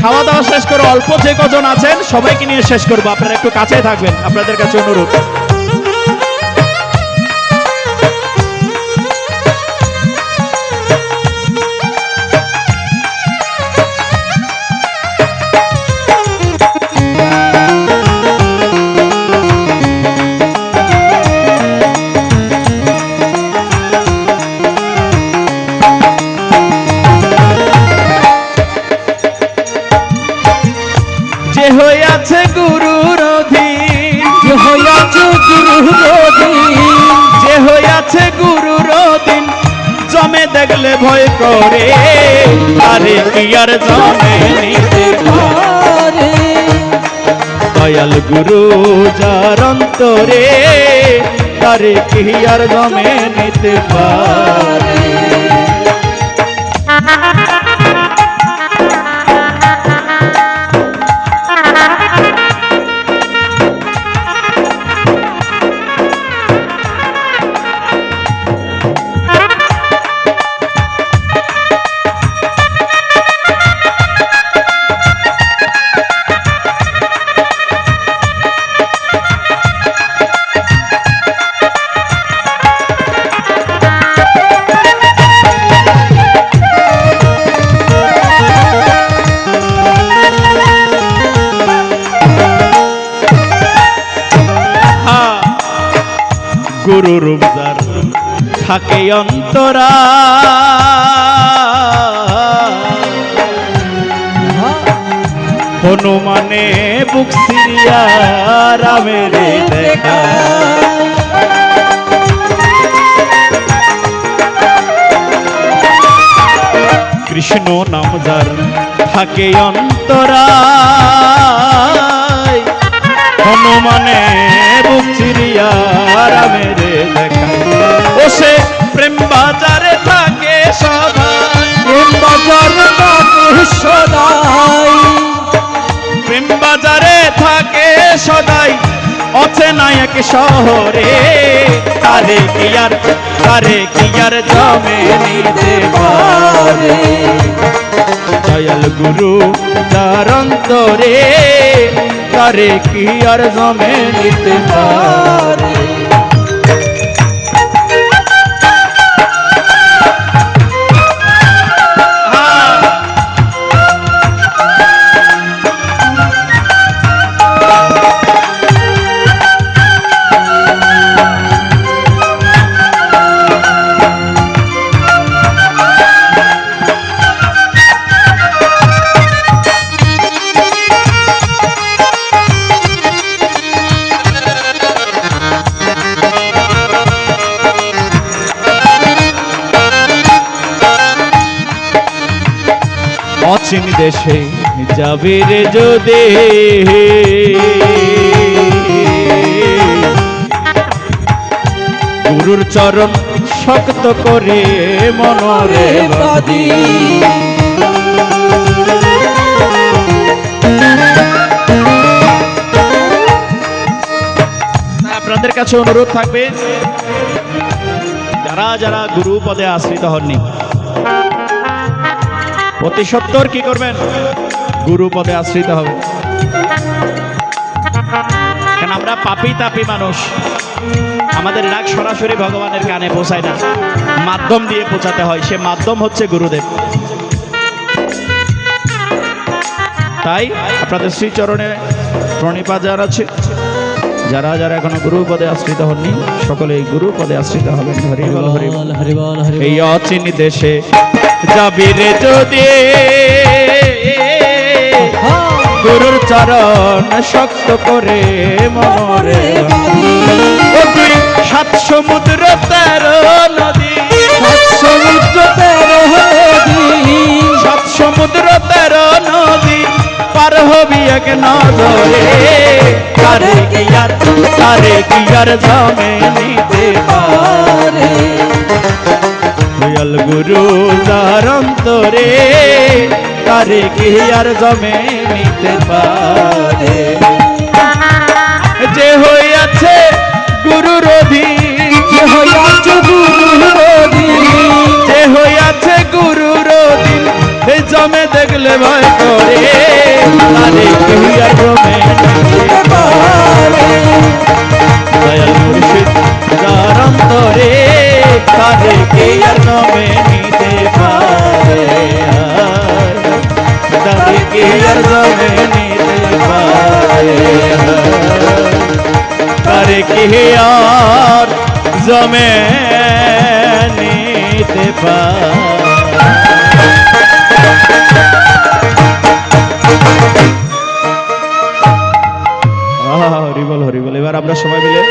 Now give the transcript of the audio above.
খাওয়া দাওয়া শেষ করে অল্প যে কজন আছেন সবাইকে নিয়ে শেষ করবো, আপনারা একটু কাছে থাকবেন, আপনাদের কাছে অনুরোধ। যে হইয়াছে গুরুর অধীন, যে হইয়াছে গুরুর অধীন, যে হইয়াছে গুরুর অধীন, জমে দেখলে ভয় করে, আরে কি আর জমে নিতে পারে। দয়াল গুরু যার অন্তরে, আরে কি আর জমে নিতে পারে। গুরুর যার থাকে অন্তরা, হনুমানে বুক সিরিয়া রামের দেখা। কৃষ্ণ নাম যার থাকে অন্তরা, হনুমানে বুক চিরিয়া রামের দেখা। ও সে প্রেম বাজারে থাকে সদাই, প্রেম বাজারে থাকে সদাই, প্রেম বাজারে থাকে সদাই, অচেনা এক শহরে, তারে কি আর জমে নিতে পারে। দয়াল গুরু যার অন্তরে, তারে কি আর জমে নিতে পারে। অচিন দেশে যাবে রে যদি, গুরুর চরণ শক্ত করে মনরে বাঁধি। আপনাদের কাছে অনুরোধ থাকবে, যারা যারা গুরু পদে আশ্রিত হননি অতি সত্বর কি করবেন, গুরু পদে আশ্রিত হবে। কারণ আমরা পাপী তাপী মানুষ, আমাদের ডাক সরাসরি ভগবানের কানে পৌঁছায় না, মাধ্যম দিয়ে পৌঁছাতে হয়, সে মাধ্যম হচ্ছে গুরুদেব। তাই আপনাদের শ্রীচরণে প্রণিপাত জানাচ্ছি, যারা যারা এখনো গুরু পদে আশ্রিত হননি সকলে এই গুরু পদে আশ্রিত হবেন। হরি বল হরি বল হরি বল। এই অচিন দেশে যাবি রে যদি, গুরুর চরণ শক্ত করে মনরে বাঁধি। সাত সমুদ্র 13 নদী, সাত সমুদ্র 13 নদী, সাত সমুদ্র 13 নদী পার হবি এক নজরে, তারে কি আর জমে নিতে পারে। দয়াল গুরু যার অন্তরে, তারে কি আর জমে নিতে পারে। যে হইয়াছে গুরুর অধীন, যে হইয়াছে গুরুর অধীন, যে হইয়াছে গুরুর অধীন, এই জমে দেখলে ভয় করে, তারে কি আর জমে নিতে হরি বল হরি বল। এবার আমরা সবাই মিলে